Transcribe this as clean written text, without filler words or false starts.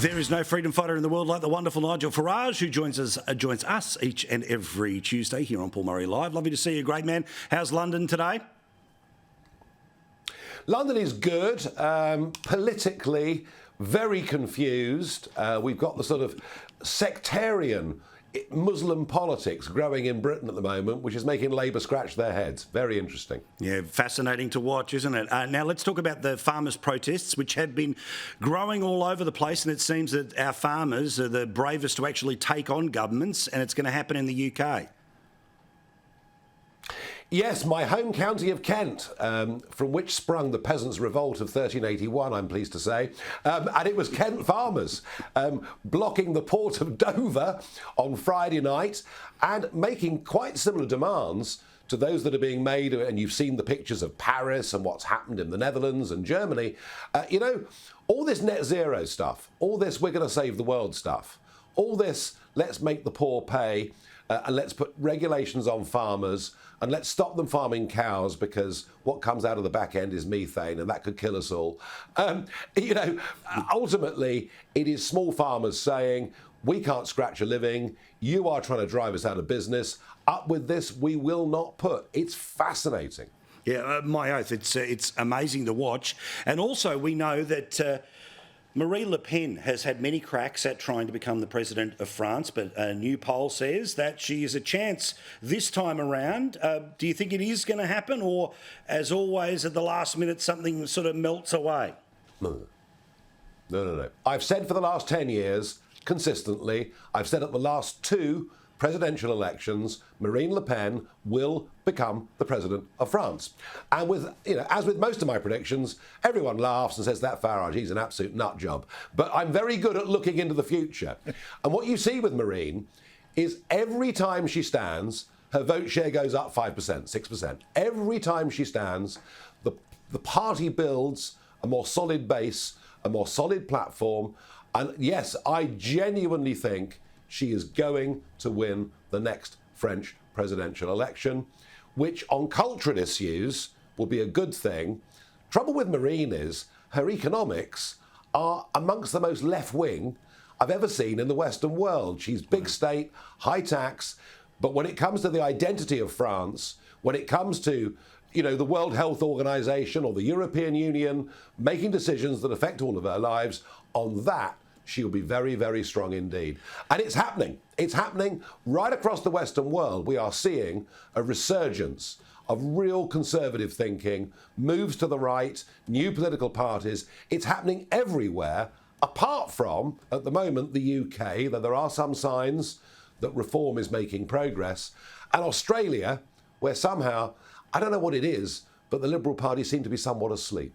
There is no freedom fighter in the world like the wonderful Nigel Farage, who joins us each and every Tuesday here on Paul Murray Live. Lovely to see you, great man. How's London today? London is good, politically very confused. We've got the sort of sectarian Muslim politics growing in Britain at the moment, which is making Labour scratch their heads. Very interesting. Yeah, fascinating to watch, isn't it? Now, let's talk about the farmers' protests, which have been growing all over the place, and it seems that our farmers are the bravest to actually take on governments, and it's going to happen in the UK. Yes, my home county of Kent, from which sprung the Peasants' Revolt of 1381, I'm pleased to say. And it was Kent farmers blocking the port of Dover on Friday night and making quite similar demands to those that are being made. And you've seen the pictures of Paris and what's happened in the Netherlands and Germany. All this net zero stuff, all this we're going to save the world stuff, all this let's make the poor pay and let's put regulations on farmers and let's stop them farming cows because what comes out of the back end is methane and that could kill us all. Ultimately, it is small farmers saying, we can't scratch a living, you are trying to drive us out of business, up with this, we will not put. It's fascinating. Yeah, my oath, it's amazing to watch. And also we know that Marine Le Pen has had many cracks at trying to become the president of France, but a new poll says that she is a chance this time around. Do you think it is going to happen, or, as always, at the last minute, something sort of melts away? No. I've said for the last 10 years, consistently, I've said at the last two presidential elections, Marine Le Pen will become the president of France. And as with most of my predictions, everyone laughs and says that Farage, he's an absolute nut job. But I'm very good at looking into the future. And what you see with Marine is every time she stands, her vote share goes up 5%, 6%. Every time she stands, the party builds a more solid base, a more solid platform. And yes, I genuinely think she is going to win the next French presidential election, which on cultural issues will be a good thing. Trouble with Marine is her economics are amongst the most left-wing I've ever seen in the Western world. She's big state, high tax, but when it comes to the identity of France, when it comes to the World Health Organization or the European Union making decisions that affect all of our lives, on that, she'll be very, very strong indeed. And it's happening. It's happening right across the Western world. We are seeing a resurgence of real conservative thinking, moves to the right, new political parties. It's happening everywhere, apart from, at the moment, the UK, though there are some signs that reform is making progress, and Australia, where somehow, I don't know what it is, but the Liberal Party seem to be somewhat asleep.